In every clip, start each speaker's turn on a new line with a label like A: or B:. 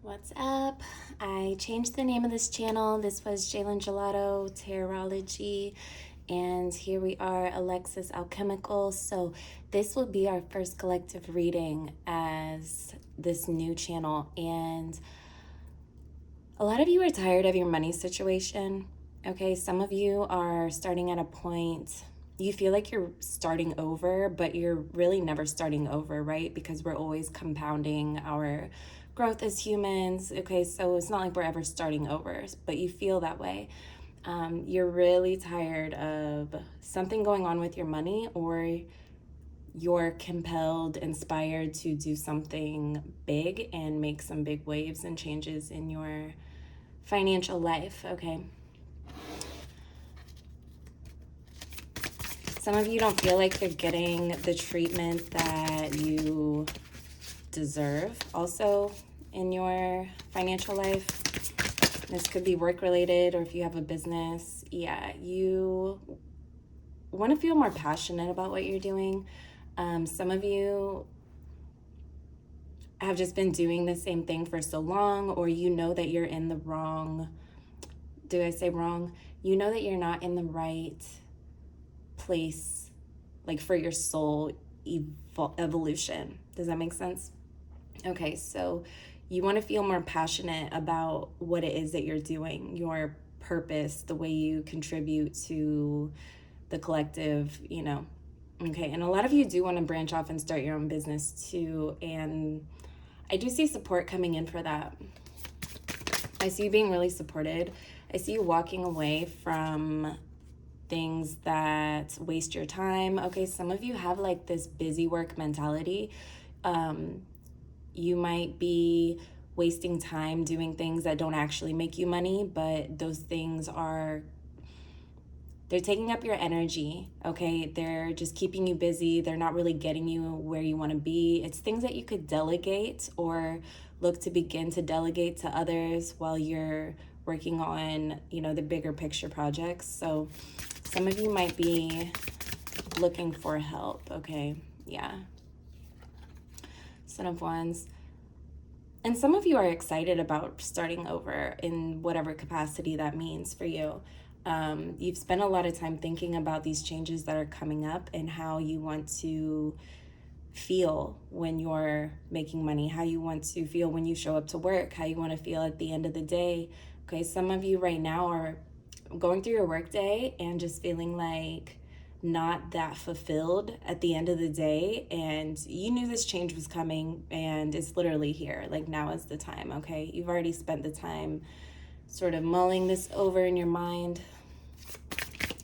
A: What's up? I changed the name of this channel. This was Jalen Gelato Tarology, and here we are, Alexis Alchemical. So this will be our first collective reading as this new channel, and a lot of you are tired of your money situation. Okay, some of you are starting at a point you feel like you're starting over, but you're really never starting over, right? Because we're always compounding our growth as humans. Okay, so it's not like we're ever starting over, but you feel that way. You're really tired of something going on with your money, or you're compelled, inspired to do something big and make some big waves and changes in your financial life. Okay. Some of you don't feel like you're getting the treatment that you deserve also in your financial life. This could be work related, or if you have a business, you want to feel more passionate about what you're doing. Some of you have just been doing the same thing for so long, or you know that you're in the wrong, do I say wrong? You know that you're not in the right place, like for your soul evolution. Does that make sense? Okay, so you want to feel more passionate about what it is that you're doing, your purpose, the way you contribute to the collective. Okay, and a lot of you do want to branch off and start your own business too, and I do see support coming in for that. I see you being really supported. I see you walking away from things that waste your time. Okay, some of you have like this busy work mentality. You might be wasting time doing things that don't actually make you money, but those things they're taking up your energy. Okay, they're just keeping you busy. They're not really getting you where you want to be. It's things that you could delegate or look to begin to delegate to others while you're working on, the bigger picture projects. So some of you might be looking for help. Okay, yeah. Son of Wands. And some of you are excited about starting over in whatever capacity that means for you. You've spent a lot of time thinking about these changes that are coming up and how you want to feel when you're making money, how you want to feel when you show up to work, how you want to feel at the end of the day. Okay, some of you right now are going through your work day and just feeling like not that fulfilled at the end of the day, and you knew this change was coming and it's literally here. Like, now is the time. Okay, you've already spent the time sort of mulling this over in your mind,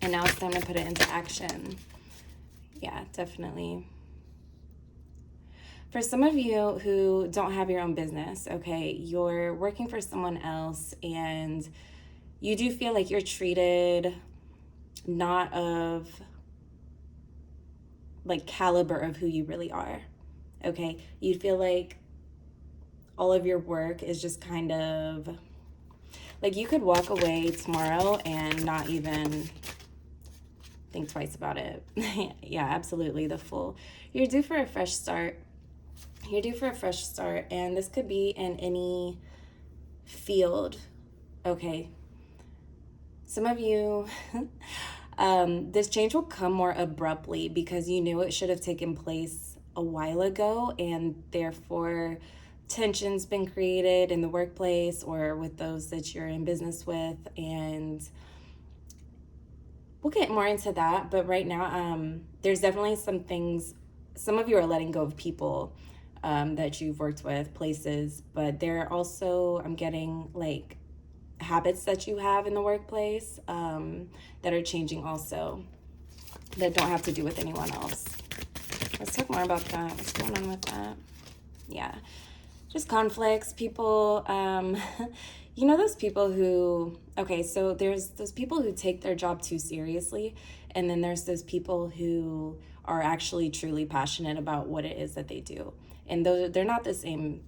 A: and now it's time to put it into action. Yeah, definitely. For some of you who don't have your own business, okay, you're working for someone else and you do feel like you're treated not of like caliber of who you really are. Okay, you feel like all of your work is just kind of like you could walk away tomorrow and not even think twice about it. Yeah, absolutely. You're due for a fresh start. You're due for a fresh start, and this could be in any field. Okay, some of you this change will come more abruptly because you knew it should have taken place a while ago, and therefore tension's been created in the workplace or with those that you're in business with, and we'll get more into that. But right now, there's definitely some of you are letting go of people that you've worked with, places, but there are also, I'm getting like habits that you have in the workplace that are changing also, that don't have to do with anyone else. Let's talk more about that. What's going on with that? Yeah, just conflicts, people, those people who, okay, so there's those people who take their job too seriously, and then there's those people who are actually truly passionate about what it is that they do. And they're not the same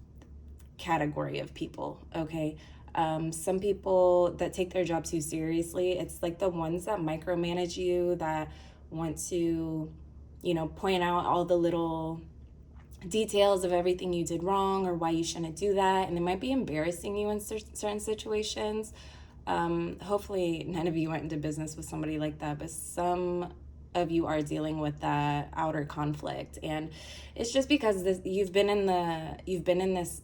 A: category of people, okay? Some people that take their job too seriously, it's like the ones that micromanage you, that want to, point out all the little details of everything you did wrong or why you shouldn't do that, and it might be embarrassing you in certain situations. Hopefully none of you went into business with somebody like that, but some of you are dealing with that outer conflict, and it's just because you've been in this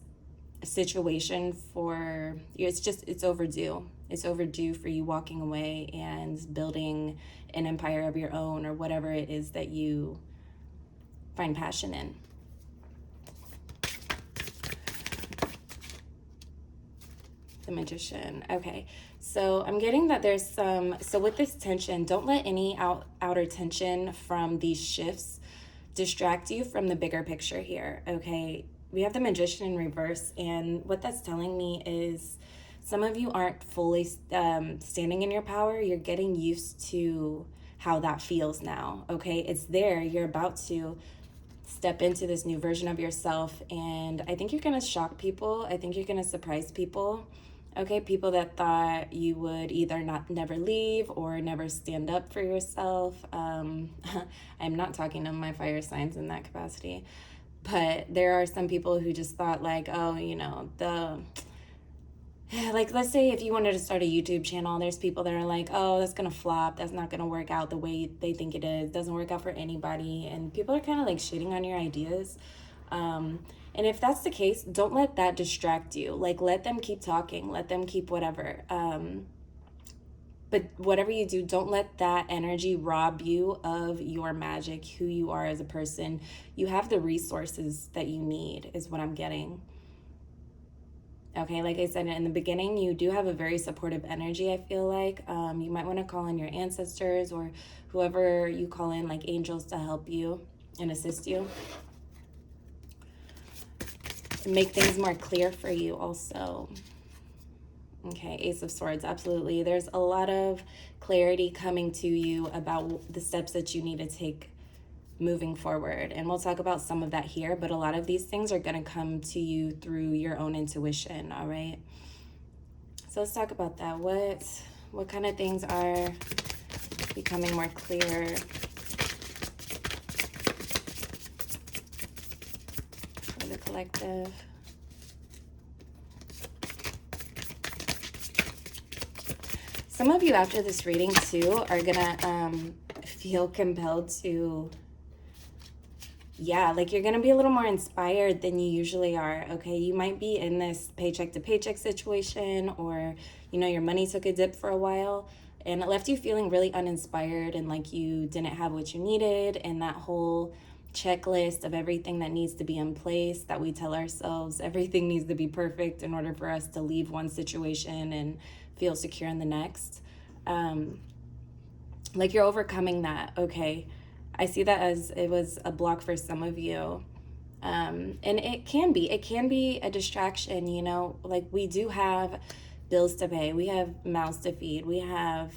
A: situation for, it's overdue. It's overdue for you walking away and building an empire of your own, or whatever it is that you find passion in. The Magician. Okay, so I'm getting that there's so with this tension, don't let any outer tension from these shifts distract you from the bigger picture here, okay? We have the Magician in reverse, and what that's telling me is some of you aren't fully standing in your power. You're getting used to how that feels now, okay? It's there. You're about to step into this new version of yourself, and I think you're gonna shock people. I think you're gonna surprise people. Okay, people that thought you would either never leave or never stand up for yourself. I'm not talking to my fire signs in that capacity, but there are some people who just thought like, oh, you know, like, let's say if you wanted to start a YouTube channel, there's people that are like, oh, that's gonna flop, that's not gonna work out the way they think it is, doesn't work out for anybody, and people are kind of like shitting on your ideas. And if that's the case, don't let that distract you. Like, let them keep talking, let them keep whatever. But whatever you do, don't let that energy rob you of your magic, who you are as a person. You have the resources that you need, is what I'm getting. Okay, like I said in the beginning, you do have a very supportive energy, I feel like. You might want to call in your ancestors or whoever you call in, like angels, to help you and assist you. Make things more clear for you also. Okay, Ace of Swords, absolutely. There's a lot of clarity coming to you about the steps that you need to take moving forward. And we'll talk about some of that here, but a lot of these things are going to come to you through your own intuition, all right? So let's talk about that. What kind of things are becoming more clear for the collective? Some of you after this reading too are gonna feel compelled to, yeah, like you're gonna be a little more inspired than you usually are, okay? You might be in this paycheck to paycheck situation, or, you know, your money took a dip for a while and it left you feeling really uninspired and like you didn't have what you needed, and that whole checklist of everything that needs to be in place that we tell ourselves everything needs to be perfect in order for us to leave one situation and feel secure in the next. Like you're overcoming that, okay? I see that as it was a block for some of you. And it can be a distraction, you know, like we do have bills to pay, we have mouths to feed, we have,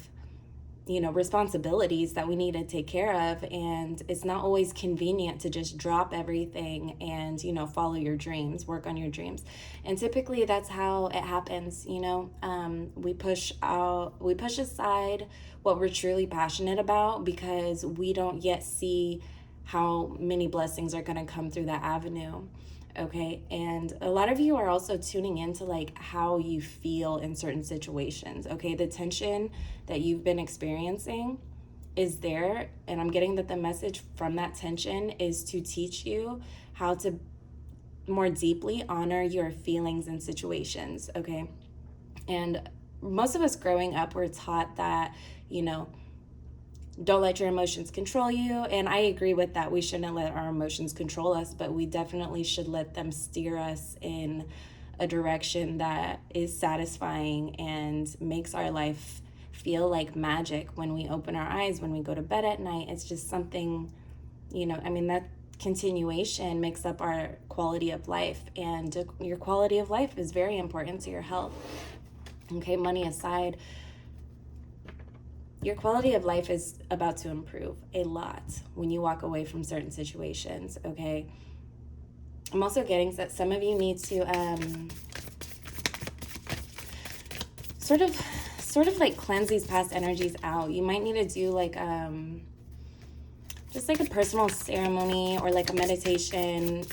A: you know, responsibilities that we need to take care of, and it's not always convenient to just drop everything and, you know, follow your dreams, work on your dreams. And typically that's how it happens, you know. We push aside what we're truly passionate about because we don't yet see how many blessings are going to come through that avenue. Okay, and a lot of you are also tuning into like how you feel in certain situations. Okay, the tension that you've been experiencing is there, and I'm getting that the message from that tension is to teach you how to more deeply honor your feelings and situations. Okay, and most of us growing up were taught that, you know, don't let your emotions control you. And I agree with that. We shouldn't let our emotions control us, but we definitely should let them steer us in a direction that is satisfying and makes our life feel like magic when we open our eyes, when we go to bed at night. It's just something, you know, I mean, that continuation makes up our quality of life, and your quality of life is very important to your health. Okay, money aside, your quality of life is about to improve a lot when you walk away from certain situations, okay? I'm also getting that some of you need to sort of like cleanse these past energies out. You might need to do like just like a personal ceremony or like a meditation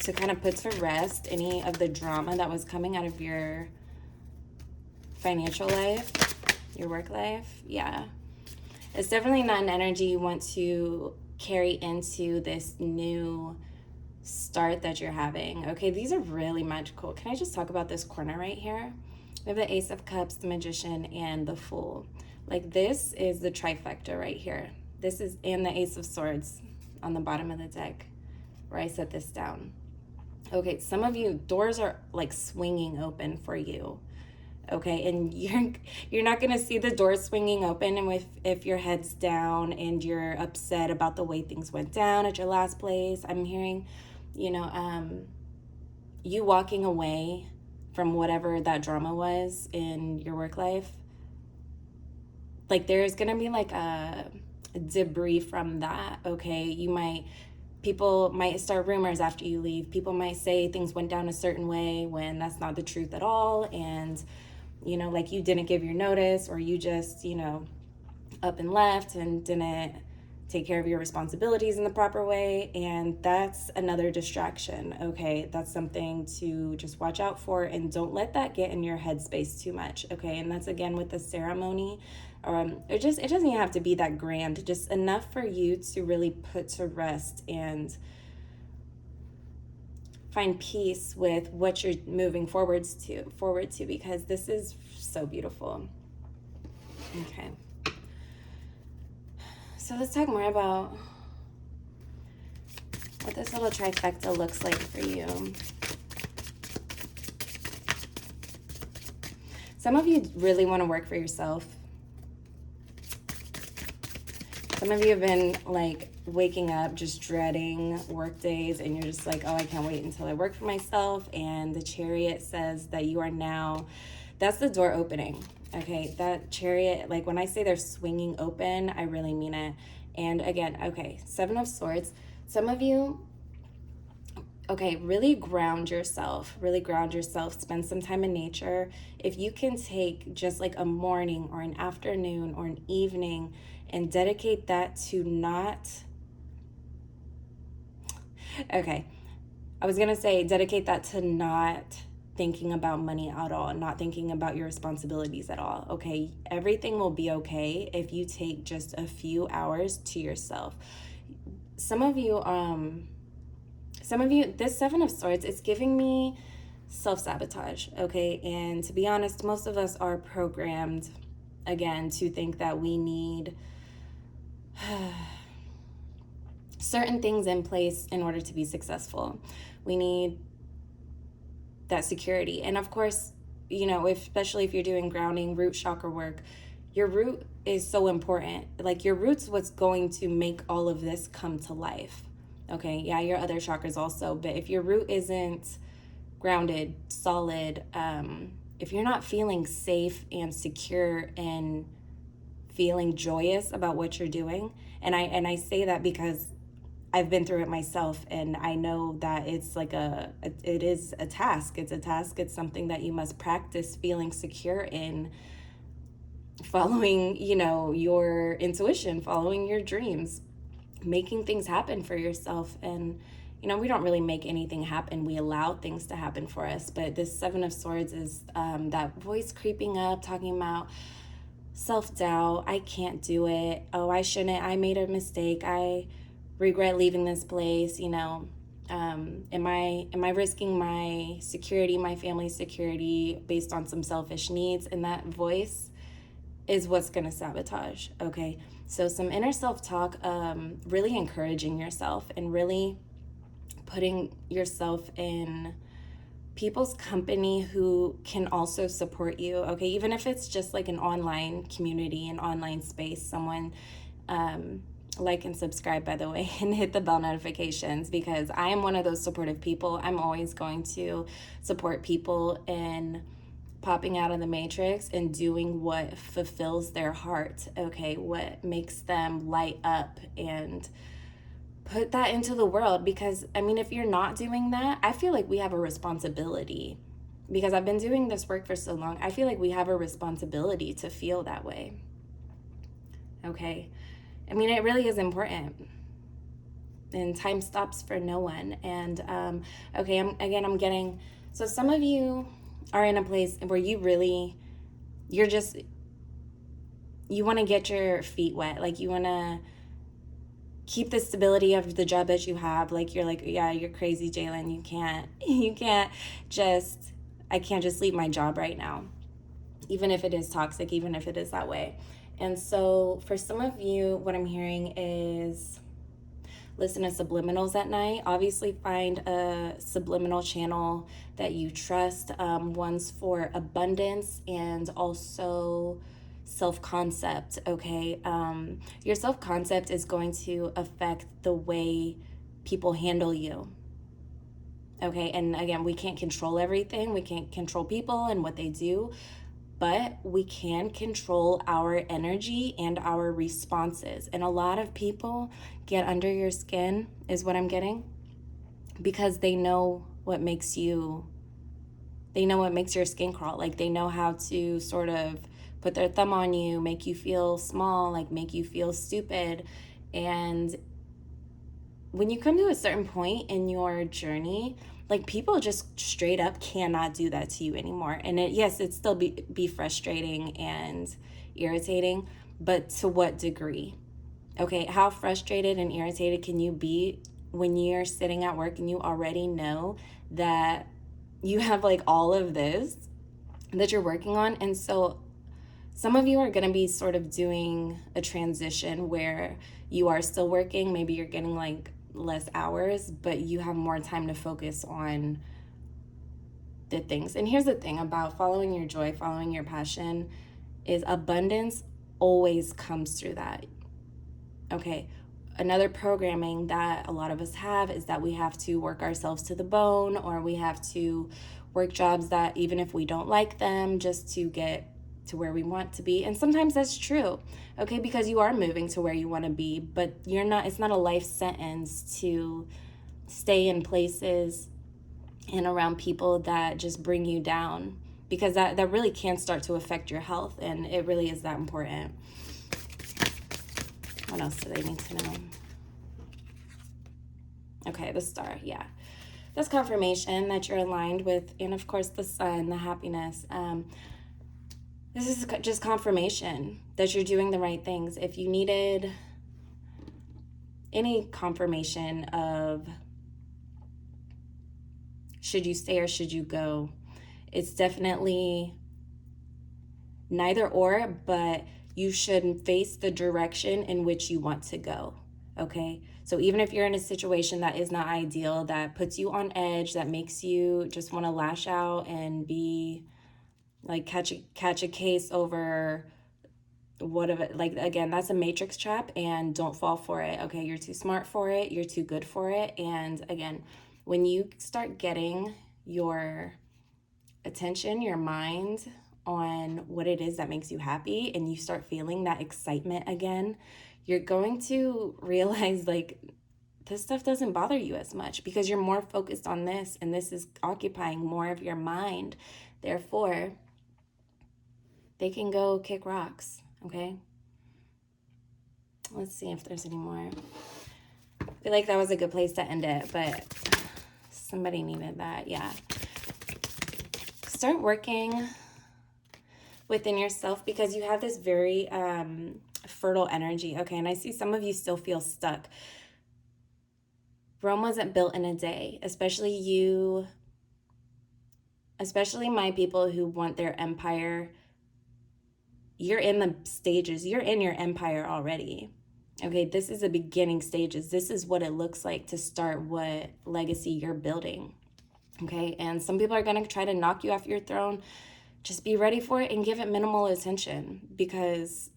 A: to kind of put to rest any of the drama that was coming out of your financial life, your work life. Yeah. It's definitely not an energy you want to carry into this new start that you're having. Okay, these are really magical. Can I just talk about this corner right here? We have the Ace of Cups, the Magician, and the Fool. Like, this is the trifecta right here. This is, and the Ace of Swords on the bottom of the deck where I set this down. Okay, some of you, doors are like swinging open for you. Okay, and you're not gonna see the door swinging open, and if your head's down and you're upset about the way things went down at your last place, I'm hearing, you know, you walking away from whatever that drama was in your work life. Like, there's gonna be like a debris from that. Okay, people might start rumors after you leave. People might say things went down a certain way when that's not the truth at all, and you know, like you didn't give your notice, or you just, you know, up and left and didn't take care of your responsibilities in the proper way. And that's another distraction. Okay, that's something to just watch out for, and don't let that get in your headspace too much. Okay, and that's again with the ceremony. It doesn't even have to be that grand, just enough for you to really put to rest and find peace with what you're moving forward to, because this is so beautiful. Okay, so let's talk more about what this little trifecta looks like for you. Some of you really want to work for yourself. Some of you have been like waking up just dreading work days, and you're just like, oh, I can't wait until I work for myself. And the Chariot says that you are now, that's the door opening. Okay, that Chariot, like when I say they're swinging open, I really mean it. And again, okay, Seven of Swords. Some of you, okay, really ground yourself, spend some time in nature. If you can take just like a morning or an afternoon or an evening and dedicate that to not, okay, I was gonna say dedicate that to not thinking about money at all, not thinking about your responsibilities at all. Okay, everything will be okay if you take just a few hours to yourself. Some of you, this Seven of Swords, it's giving me self-sabotage. Okay, and to be honest, most of us are programmed again to think that we need certain things in place in order to be successful. We need that security. And of course, you know, especially if you're doing grounding, root chakra work, your root is so important. Like, your root's what's going to make all of this come to life. Okay, yeah, your other chakras also, but if your root isn't grounded, solid, if you're not feeling safe and secure and feeling joyous about what you're doing, and I say that because I've been through it myself, and I know that it's like it is a task. It's a task. It's something that you must practice feeling secure in, following, you know, your intuition, following your dreams, making things happen for yourself. And, you know, we don't really make anything happen. We allow things to happen for us. But this Seven of Swords is that voice creeping up, talking about self-doubt. I can't do it. Oh, I shouldn't. I made a mistake. I regret leaving this place. You know, am I risking my security, my family's security, based on some selfish needs? And that voice is what's going to sabotage. Okay, so some inner self-talk, really encouraging yourself and really putting yourself in people's company who can also support you. Okay, even if it's just like an online community, an online space, someone, like and subscribe, by the way, and hit the bell notifications, because I am one of those supportive people. I'm always going to support people in popping out of the matrix and doing what fulfills their heart. Okay, what makes them light up, and put that into the world. Because I mean, if you're not doing that, I feel like we have a responsibility, because I've been doing this work for so long. I feel like we have a responsibility to feel that way. Okay, I mean, it really is important. and time stops for no one. And okay, I'm getting, so some of you are in a place where you're just, you want to get your feet wet. Like you want to keep the stability of the job that you have. Like you're like, yeah, you're crazy, Jalen. You can't just, I can't just leave my job right now, even if it is toxic, even if it is that way. And so for some of you, what I'm hearing is listen to subliminals at night. Obviously, find a subliminal channel that you trust, ones for abundance and also self-concept, okay? Your self-concept is going to affect the way people handle you, okay? And again, we can't control everything. We can't control people and what they do, but we can control our energy and our responses. And a lot of people get under your skin, is what I'm getting, because they know what makes your skin crawl. Like they know how to sort of put their thumb on you, make you feel small, like make you feel stupid. And when you come to a certain point in your journey, like people just straight up cannot do that to you anymore. And it still be frustrating and irritating, but to what degree? Okay, how frustrated and irritated can you be when you're sitting at work and you already know that you have like all of this that you're working on? And so some of you are going to be sort of doing a transition where you are still working. Maybe you're getting like less hours, but you have more time to focus on the things. And here's the thing about following your joy, following your passion, is abundance always comes through that. Okay. Another programming that a lot of us have is that we have to work ourselves to the bone, or we have to work jobs that even if we don't like them, just to get to where we want to be. And sometimes that's true, okay, because you are moving to where you want to be, but it's not a life sentence to stay in places and around people that just bring you down, because that really can start to affect your health, and it really is that important. What else do they need to know? Okay, the star, yeah. That's confirmation that you're aligned with, and of course the sun, the happiness. This is just confirmation that you're doing the right things. If you needed any confirmation of should you stay or should you go, it's definitely neither or, but you should face the direction in which you want to go, okay? So even if you're in a situation that is not ideal, that puts you on edge, that makes you just want to lash out and be like catch a case over what of it, like again, that's a matrix trap, and don't fall for it, okay? You're too smart for it, you're too good for it. And again, when you start getting your attention, your mind on what it is that makes you happy, and you start feeling that excitement again, you're going to realize like this stuff doesn't bother you as much because you're more focused on this, and this is occupying more of your mind. Therefore, they can go kick rocks, okay? Let's see if there's any more. I feel like that was a good place to end it, but somebody needed that, yeah. Start working within yourself because you have this very fertile energy, okay? And I see some of you still feel stuck. Rome wasn't built in a day, especially my people who want their empire. You're in the stages. You're in your empire already. Okay, this is the beginning stages. This is what it looks like to start what legacy you're building. Okay, and some people are going to try to knock you off your throne. Just be ready for it and give it minimal attention, because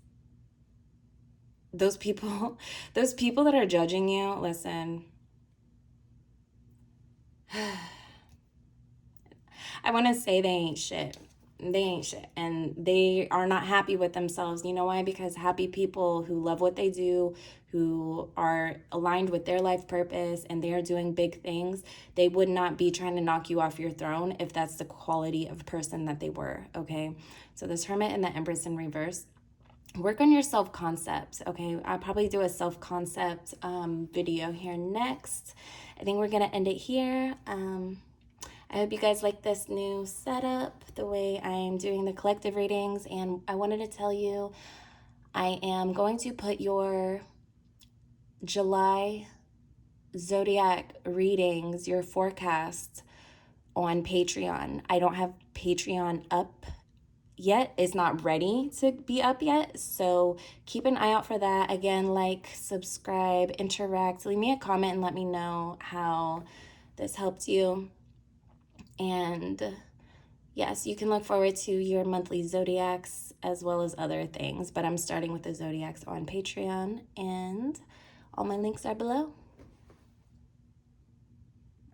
A: those people that are judging you, listen, I want to say they ain't shit. They ain't shit, and they are not happy with themselves. You know why? Because happy people who love what they do, who are aligned with their life purpose, and they are doing big things, they would not be trying to knock you off your throne if that's the quality of person that they were, okay? So this Hermit and the Empress in reverse, work on your self-concept, okay? I'll probably do a self-concept video here next. I think we're gonna end it here. I hope you guys like this new setup, the way I'm doing the collective readings. And I wanted to tell you, I am going to put your July zodiac readings, your forecast, on Patreon. I don't have Patreon up yet. It's not ready to be up yet, so keep an eye out for that. Again, like, subscribe, interact, leave me a comment and let me know how this helped you. And yes, you can look forward to your monthly zodiacs as well as other things, but I'm starting with the zodiacs on Patreon, and all my links are below.